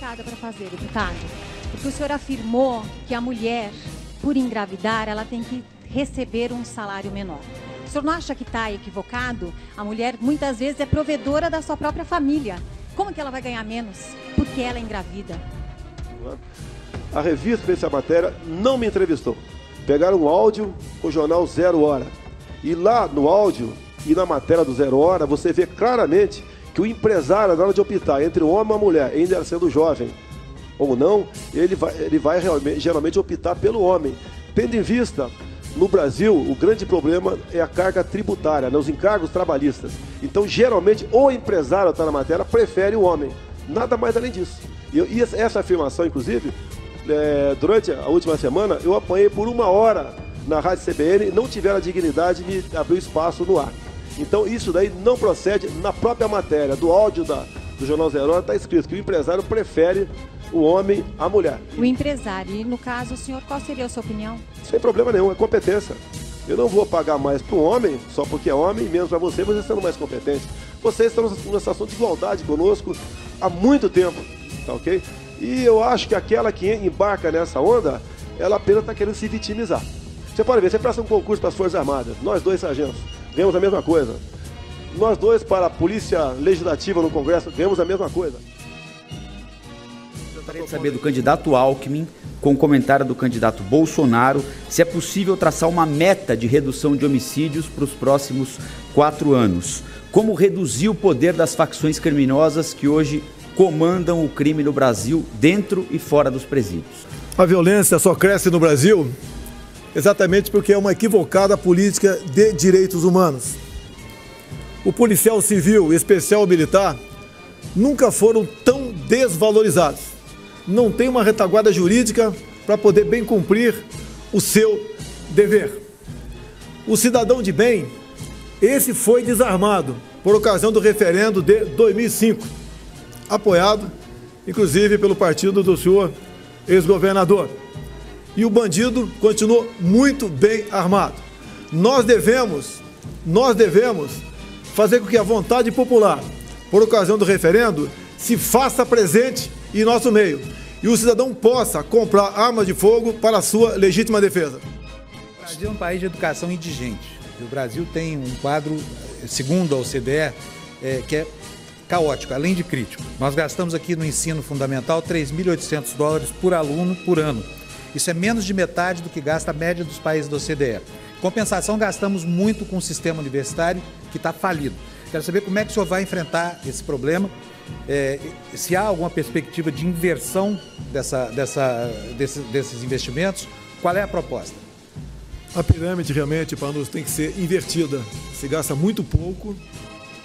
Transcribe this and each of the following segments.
complicada para fazer, deputado. Porque o senhor afirmou que a mulher, por engravidar, ela tem que receber um salário menor. O senhor não acha que está equivocado? A mulher, muitas vezes, é provedora da sua própria família. Como que ela vai ganhar menos? Porque ela é engravida. A revista que fez essa matéria não me entrevistou. Pegaram um áudio com o jornal Zero Hora. E lá no áudio e na matéria do Zero Hora, você vê claramente que o empresário, na hora de optar entre o homem e a mulher, ainda sendo jovem ou não, ele vai realmente, geralmente optar pelo homem. Tendo em vista, no Brasil, o grande problema é a carga tributária, né, os encargos trabalhistas. Então, geralmente, o empresário está na matéria, prefere o homem. Nada mais além disso. E essa afirmação, inclusive, durante a última semana, eu apanhei por 1 hora na Rádio CBN, não tiveram a dignidade de abrir espaço no ar. Então, isso daí não procede. Na própria matéria do áudio do Jornal Zero Hora está escrito que o empresário prefere o homem à mulher. O empresário. E no caso, o senhor, qual seria a sua opinião? Sem problema nenhum, é competência. Eu não vou pagar mais para um homem, só porque é homem, e menos para você sendo mais competente. Vocês estão numa situação de igualdade conosco há muito tempo, tá ok? E eu acho que aquela que embarca nessa onda, ela apenas está querendo se vitimizar. Você pode ver, você presta um concurso para as Forças Armadas, nós dois sargentos, ganhamos a mesma coisa. Nós dois para a Polícia Legislativa no Congresso, ganhamos a mesma coisa. Gostaria de saber do candidato Alckmin, com o comentário do candidato Bolsonaro, se é possível traçar uma meta de redução de homicídios para os próximos 4 anos. Como reduzir o poder das facções criminosas que hoje comandam o crime no Brasil, dentro e fora dos presídios? A violência só cresce no Brasil exatamente porque é uma equivocada política de direitos humanos. O policial civil, especial militar, nunca foram tão desvalorizados. Não tem uma retaguarda jurídica para poder bem cumprir o seu dever. O cidadão de bem, esse foi desarmado por ocasião do referendo de 2005, apoiado, inclusive, pelo partido do senhor ex-governador. E o bandido continuou muito bem armado. Nós devemos fazer com que a vontade popular, por ocasião do referendo, se faça presente em nosso meio e o cidadão possa comprar armas de fogo para a sua legítima defesa. O Brasil é um país de educação indigente. O Brasil tem um quadro, segundo a OCDE, que é caótico, além de crítico. Nós gastamos aqui no ensino fundamental $3.800 por aluno por ano. Isso é menos de metade do que gasta a média dos países da OCDE. Em compensação, gastamos muito com o sistema universitário que está falido. Quero saber como é que o senhor vai enfrentar esse problema, se há alguma perspectiva de inversão desses investimentos, qual é a proposta? A pirâmide realmente, para nós, tem que ser invertida. Se gasta muito pouco,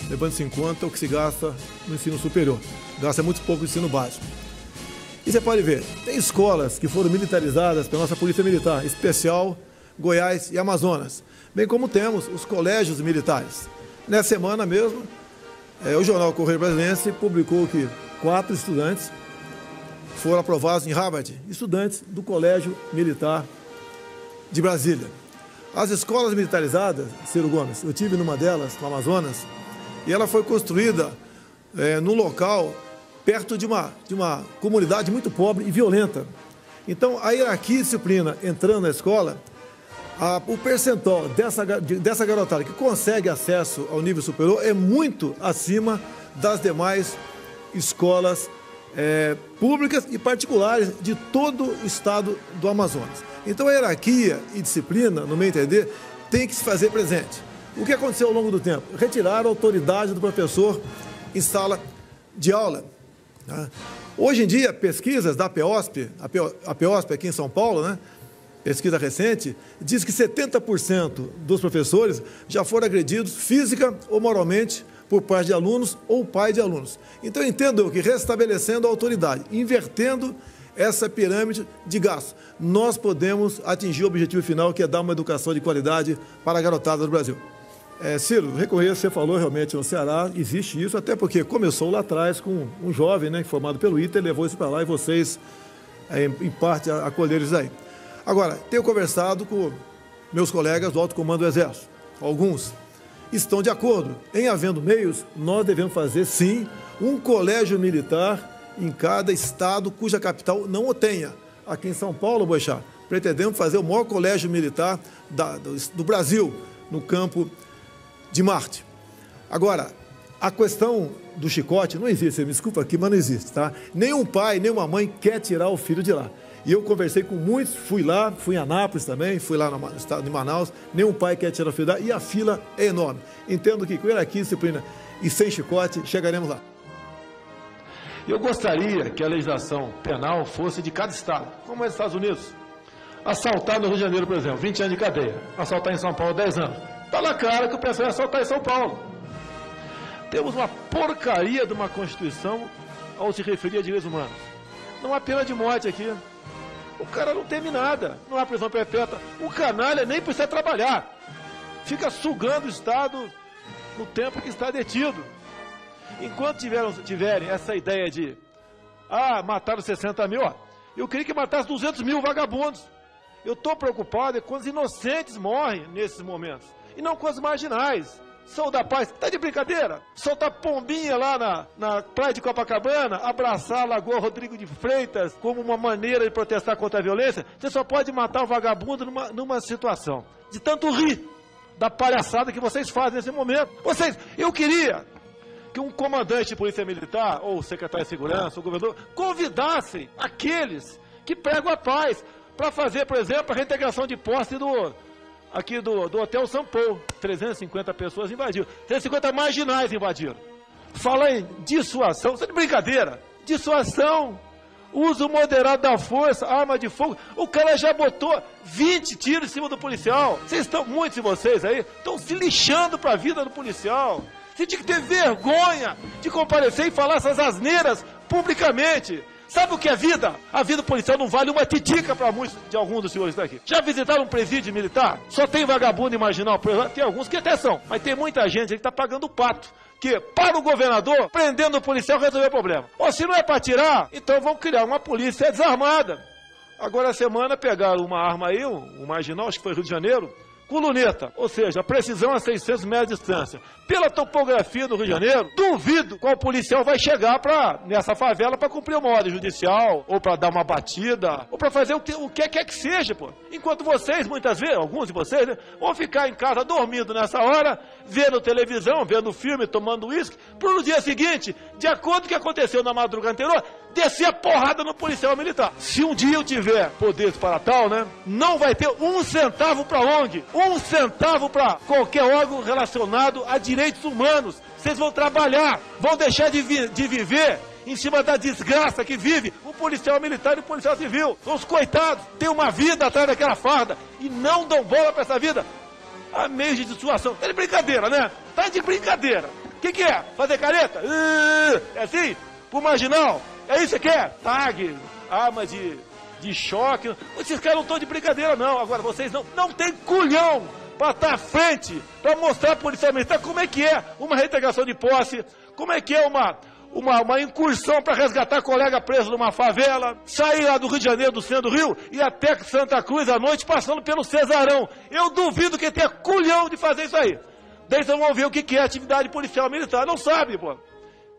levando-se em conta o que se gasta no ensino superior. Gasta muito pouco no ensino básico. E você pode ver, tem escolas que foram militarizadas pela nossa Polícia Militar, especial Goiás e Amazonas, bem como temos os colégios militares. Nessa semana mesmo, o jornal Correio Brasiliense publicou que 4 estudantes foram aprovados em Harvard, estudantes do Colégio Militar de Brasília. As escolas militarizadas, Ciro Gomes, eu tive numa delas, no Amazonas, e ela foi construída num local perto de uma comunidade muito pobre e violenta. Então, a hierarquia e disciplina entrando na escola, o percentual dessa garotada que consegue acesso ao nível superior é muito acima das demais escolas públicas e particulares de todo o estado do Amazonas. Então, a hierarquia e disciplina, no meu entender, tem que se fazer presente. O que aconteceu ao longo do tempo? Retirar a autoridade do professor em sala de aula. Hoje em dia, pesquisas da PEOSP, a PEOSP aqui em São Paulo, né, pesquisa recente, diz que 70% dos professores já foram agredidos física ou moralmente por parte de alunos ou pai de alunos. Então, entendo que restabelecendo a autoridade, invertendo essa pirâmide de gasto, nós podemos atingir o objetivo final, que é dar uma educação de qualidade para a garotada do Brasil. Ciro, reconheço, você falou realmente no Ceará, existe isso, até porque começou lá atrás com um jovem, né, formado pelo ITA, levou isso para lá e vocês, em parte, acolheram isso aí. Agora, tenho conversado com meus colegas do Alto Comando do Exército, alguns estão de acordo. Em havendo meios, nós devemos fazer, sim, um colégio militar em cada estado cuja capital não o tenha. Aqui em São Paulo, Boechat, pretendemos fazer o maior colégio militar do Brasil, no campo de Marte. Agora, a questão do chicote não existe, você me desculpa aqui, mas não existe, tá? Nenhum pai, nenhuma mãe quer tirar o filho de lá. E eu conversei com muitos, fui lá, fui em Anápolis também, fui lá no estado de Manaus, nenhum pai quer tirar o filho de lá, e a fila é enorme. Entendo que com hierarquia, disciplina e sem chicote, chegaremos lá. Eu gostaria que a legislação penal fosse de cada estado, como é nos Estados Unidos. Assaltar no Rio de Janeiro, por exemplo, 20 anos de cadeia. Assaltar em São Paulo, 10 anos. Está na cara que o pessoal ia assaltar em São Paulo. Temos uma porcaria de uma Constituição ao se referir a direitos humanos. Não há pena de morte aqui. O cara não teme nada. Não há prisão perpétua. O canalha nem precisa trabalhar. Fica sugando o Estado no tempo que está detido. Enquanto tiverem essa ideia de mataram 60 mil, eu queria que matasse 200 mil vagabundos. Eu estou preocupado quando os inocentes morrem nesses momentos, e não com os marginais. Sou da paz, tá de brincadeira? Soltar pombinha lá na praia de Copacabana, abraçar a Lagoa Rodrigo de Freitas como uma maneira de protestar contra a violência, você só pode matar o vagabundo numa situação de tanto rir da palhaçada que vocês fazem nesse momento. Eu queria que um comandante de polícia militar, ou secretário de segurança, ou governador, convidassem aqueles que pregam a paz para fazer, por exemplo, a reintegração de posse aqui do Hotel São Paulo. 350 pessoas invadiram. 350 marginais invadiram. Fala em dissuasão. Isso é de brincadeira. Dissuasão. Uso moderado da força, arma de fogo. O cara já botou 20 tiros em cima do policial. Muitos de vocês aí, estão se lixando para a vida do policial. Você tinha que ter vergonha de comparecer e falar essas asneiras publicamente. Sabe o que é vida? A vida policial não vale uma titica para alguns dos senhores daqui. Já visitaram um presídio militar? Só tem vagabundo e marginal? Tem alguns que até são, mas tem muita gente que está pagando o pato. Que, para o governador, prendendo o policial, resolver o problema. Ou se não é para tirar, então vamos criar uma polícia desarmada. Agora, a semana, pegaram uma arma aí, um marginal, acho que foi Rio de Janeiro, com luneta, ou seja, precisão a 600 metros de distância. Pela topografia do Rio de Janeiro, duvido qual policial vai chegar nessa favela para cumprir uma ordem judicial, ou para dar uma batida, ou para fazer o que quer que seja, pô. Enquanto vocês, muitas vezes, alguns de vocês, né, vão ficar em casa dormindo nessa hora, vendo televisão, vendo filme, tomando uísque, para no dia seguinte, de acordo com o que aconteceu na madrugada anterior, descer a porrada no policial militar. Se um dia eu tiver poderes para tal, né, não vai ter 1 centavo para ONG, 1 centavo para qualquer órgão relacionado a direitos humanos. Vocês vão trabalhar, vão deixar de viver em cima da desgraça que vive o policial militar e o policial civil. Os coitados têm uma vida atrás daquela farda e não dão bola para essa vida. A meio de dissuasão. Tá de brincadeira, né? Tá de brincadeira. O que é? Fazer careta? É assim? Pro marginal? É isso que quer? Tag, arma de choque. Esses caras não estão de brincadeira, não. Agora, vocês não tem culhão para estar à frente, para mostrar a polícia militar como é que é uma reintegração de posse, como é que é uma incursão para resgatar colega preso numa favela, sair lá do Rio de Janeiro, do centro do Rio, e até Santa Cruz à noite, passando pelo Cesarão. Eu duvido que tenha culhão de fazer isso aí. Daí vocês vão ver o que é atividade policial militar. Não sabe, pô.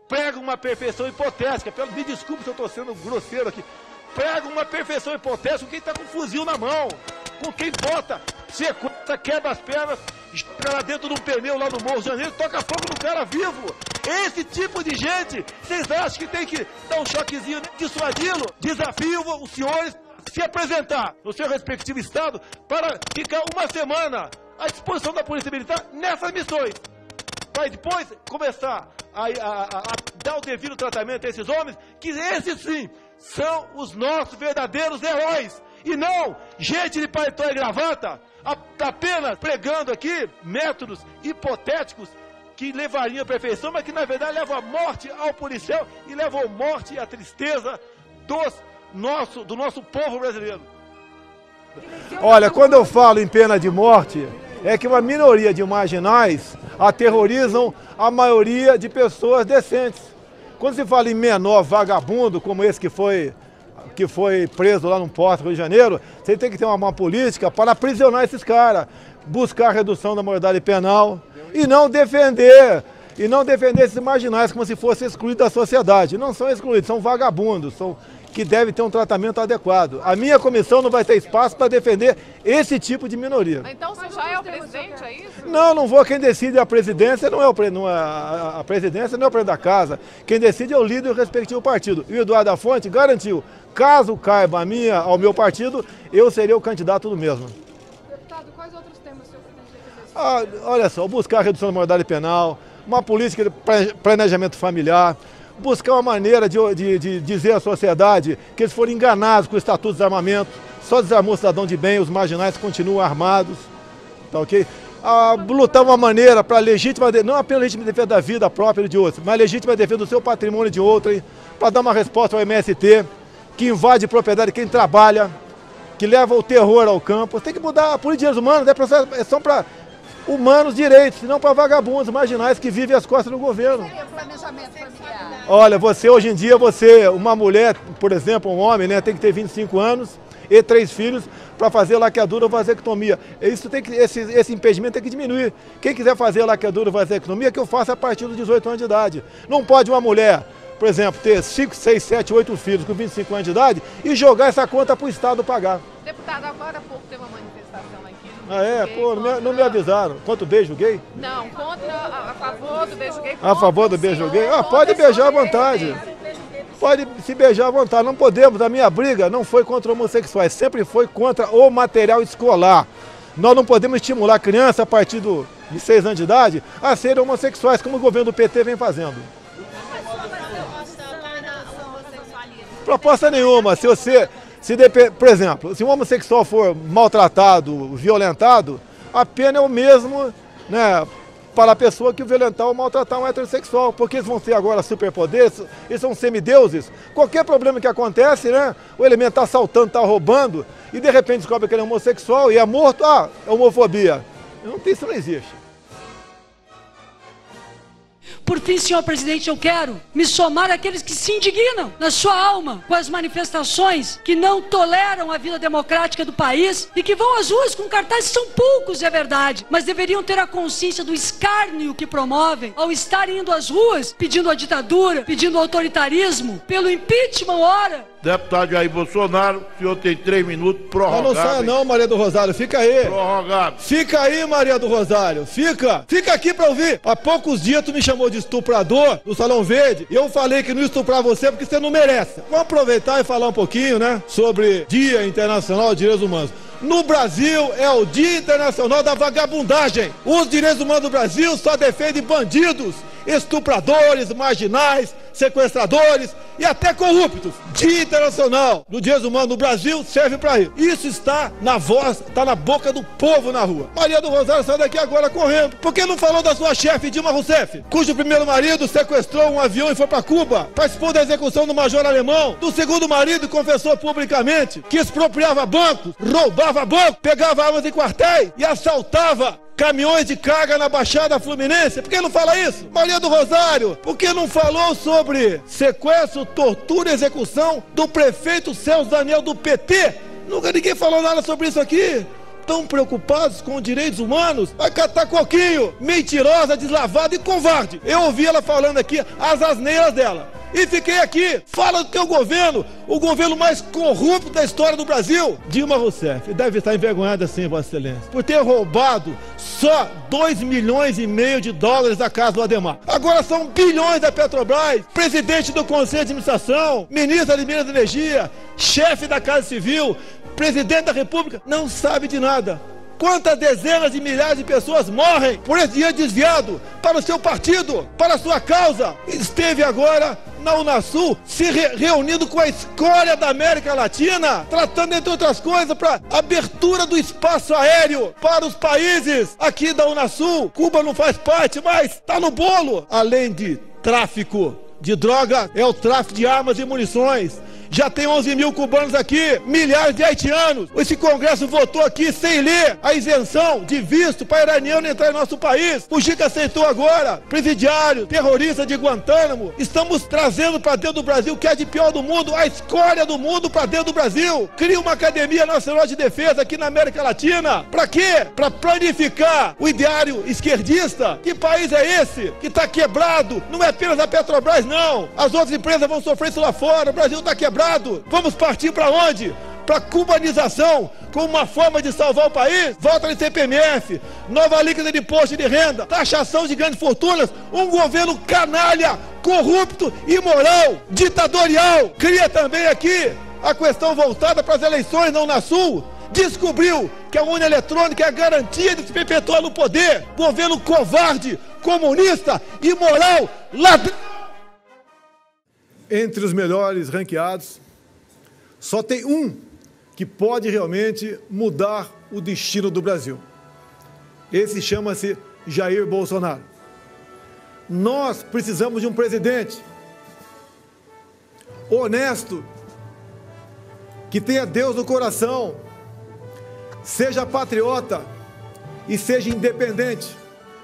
Prega uma perfeição hipotética. Me desculpe se eu estou sendo grosseiro aqui. Prega uma perfeição hipotética com quem está com um fuzil na mão, com quem bota, sequestra, quebra as pernas, joga lá dentro de um pneu lá no Morro de Janeiro, toca fogo no cara vivo. Esse tipo de gente, vocês acham que tem que dar um choquezinho, dissuadi-lo? Desafio os senhores se apresentar no seu respectivo estado para ficar uma semana à disposição da Polícia Militar nessas missões. Para depois começar a dar o devido tratamento a esses homens, que esses sim são os nossos verdadeiros heróis, e não gente de paletó e gravata, apenas pregando aqui métodos hipotéticos que levariam à perfeição, mas que na verdade levam a morte ao policial e levam a morte e a tristeza do nosso povo brasileiro. Olha, quando eu falo em pena de morte, é que uma minoria de marginais aterrorizam a maioria de pessoas decentes. Quando se fala em menor vagabundo, como esse que foi preso lá no Porto, Rio de Janeiro, você tem que ter uma política para aprisionar esses caras, buscar a redução da moralidade penal e não defender e não defender esses marginais como se fossem excluídos da sociedade. Não são excluídos, são vagabundos, que devem ter um tratamento adequado. A minha comissão não vai ter espaço para defender esse tipo de minoria. Então você já é o presidente, é isso? Não vou. Quem decide a presidência a presidência não é o presidente da casa. Quem decide é o líder do respectivo partido. E o Eduardo da Fonte garantiu, caso caiba ao meu partido, eu seria o candidato do mesmo. Deputado, quais outros temas o senhor pretende defender? Olha só, buscar a redução da moralidade penal, uma política de planejamento familiar, buscar uma maneira de dizer à sociedade que eles foram enganados com o Estatuto de Desarmamento, só desarmou o cidadão de bem, os marginais continuam armados, tá ok? Lutar uma maneira para legítima, não apenas legítima defesa da vida própria de outros, mas legítima defesa do seu patrimônio de outrem, para dar uma resposta ao MST, que invade propriedade de quem trabalha, que leva o terror ao campo. Tem que mudar a política de direitos humanos, são para humanos direitos, não para vagabundos marginais que vivem às costas do governo. Olha, hoje em dia, uma mulher, por exemplo, um homem, né, tem que ter 25 anos e 3 filhos para fazer laqueadura ou vasectomia. Esse impedimento tem que diminuir. Quem quiser fazer laqueadura ou vasectomia, que eu faça a partir dos 18 anos de idade. Não pode uma mulher, por exemplo, ter 5, 6, 7, 8 filhos com 25 anos de idade e jogar essa conta para o Estado pagar. Deputado, agora há pouco teve uma manifestação aqui. Não me avisaram. Contra o beijo gay? Não, a favor do beijo gay. A favor do beijo gay? Pode beijar à vontade. Pode se beijar à vontade. Não podemos, a minha briga não foi contra homossexuais, sempre foi contra o material escolar. Nós não podemos estimular criança a partir de 6 anos de idade a serem homossexuais, como o governo do PT vem fazendo. Proposta nenhuma. Por exemplo, se um homossexual for maltratado, violentado, a pena é o mesmo, né, para a pessoa que violentar ou maltratar um heterossexual, porque eles vão ser agora superpoderes, eles são semideuses. Qualquer problema que acontece, né, o elemento está assaltando, está roubando, e de repente descobre que ele é homossexual e é morto, é homofobia. Isso não existe. Por fim, senhor presidente, eu quero me somar àqueles que se indignam na sua alma com as manifestações que não toleram a vida democrática do país e que vão às ruas com cartazes, são poucos, é verdade, mas deveriam ter a consciência do escárnio que promovem ao estarem indo às ruas pedindo a ditadura, pedindo o autoritarismo, pelo impeachment, ora. Deputado Jair Bolsonaro, o senhor tem 3 minutos prorrogados. Não saia não, Maria do Rosário, fica aí. Prorrogado. Fica aí, Maria do Rosário, fica aqui pra ouvir. Há poucos dias tu me chamou de estuprador no Salão Verde e eu falei que não ia estuprar você porque você não merece. Vamos aproveitar e falar um pouquinho, né, sobre Dia Internacional de Direitos Humanos. No Brasil é o Dia Internacional da Vagabundagem. Os direitos humanos do Brasil só defendem bandidos, estupradores, marginais, sequestradores e até corruptos. Dia Internacional dos Direitos Humanos no Brasil serve para isso. Isso está na voz, está na boca do povo na rua. Maria do Rosário sai daqui agora correndo. Por que não falou da sua chefe, Dilma Rousseff, cujo primeiro marido sequestrou um avião e foi para Cuba, participou da execução do major alemão, do segundo marido confessou publicamente que expropriava bancos, roubava banco, pegava armas em quartéis e assaltava caminhões de carga na Baixada Fluminense? Por que não fala isso? Maria do Rosário, por que não falou sobre sequestro, tortura e execução do prefeito Celso Daniel do PT? Nunca ninguém falou nada sobre isso aqui. Tão preocupados com os direitos humanos? Vai catar coquinho, mentirosa, deslavada e covarde. Eu ouvi ela falando aqui as asneiras dela. E fiquei aqui, fala do teu governo, o governo mais corrupto da história do Brasil. Dilma Rousseff deve estar envergonhada sim, Vossa Excelência, por ter roubado só 2,5 milhões de dólares da casa do Ademar. Agora são bilhões da Petrobras, presidente do Conselho de Administração, ministra de Minas e Energia, chefe da Casa Civil, presidente da República, não sabe de nada. Quantas dezenas de milhares de pessoas morrem por esse dinheiro desviado para o seu partido, para a sua causa? Esteve agora na Unasul se reunindo com a escória da América Latina, tratando, entre outras coisas, para abertura do espaço aéreo para os países aqui da Unasul. Cuba não faz parte, mas está no bolo. Além de tráfico de droga, é o tráfico de armas e munições, Já tem 11 mil cubanos aqui, milhares de haitianos. Esse Congresso votou aqui sem ler a isenção de visto para iraniano entrar em nosso país. O Mujica aceitou agora. Presidiário, terrorista de Guantánamo. Estamos trazendo para dentro do Brasil o que é de pior do mundo, a escória do mundo para dentro do Brasil. Cria uma Academia Nacional de Defesa aqui na América Latina. Para quê? Para planificar o ideário esquerdista. Que país é esse que está quebrado? Não é apenas a Petrobras, não. As outras empresas vão sofrer isso lá fora. O Brasil está quebrado. Vamos partir para onde? Para a cubanização, como uma forma de salvar o país? Volta no CPMF, nova líquida de imposto de renda, taxação de grandes fortunas, um governo canalha, corrupto, imoral, ditatorial. Cria também aqui a questão voltada para as eleições na Unasul. Descobriu que a urna eletrônica é a garantia de se perpetuar no poder. Governo covarde, comunista, imoral, ladrão. Entre os melhores ranqueados, só tem um que pode realmente mudar o destino do Brasil. Esse chama-se Jair Bolsonaro. Nós precisamos de um presidente honesto, que tenha Deus no coração, seja patriota e seja independente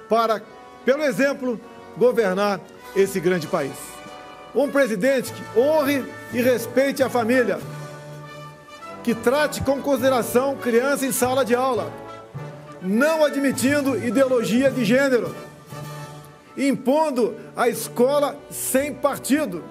para, pelo exemplo, governar esse grande país. Um presidente que honre e respeite a família, que trate com consideração criança em sala de aula, não admitindo ideologia de gênero, impondo a escola sem partido.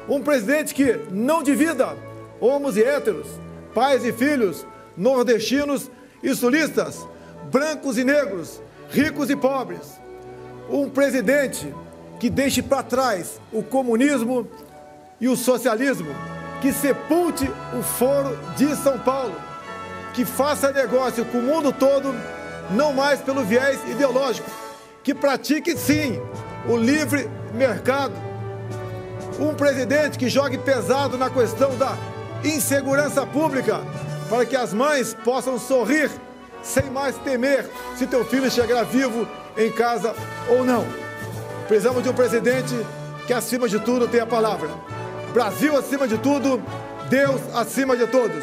Um presidente que não divida homos e héteros, pais e filhos, nordestinos e sulistas, brancos e negros, ricos e pobres. Um presidente que deixe para trás o comunismo e o socialismo, que sepulte o Foro de São Paulo, que faça negócio com o mundo todo, não mais pelo viés ideológico, que pratique sim o livre mercado. Um presidente que jogue pesado na questão da insegurança pública, para que as mães possam sorrir sem mais temer se teu filho chegar vivo em casa ou não. Precisamos de um presidente que, acima de tudo, tenha a palavra. Brasil acima de tudo, Deus acima de todos.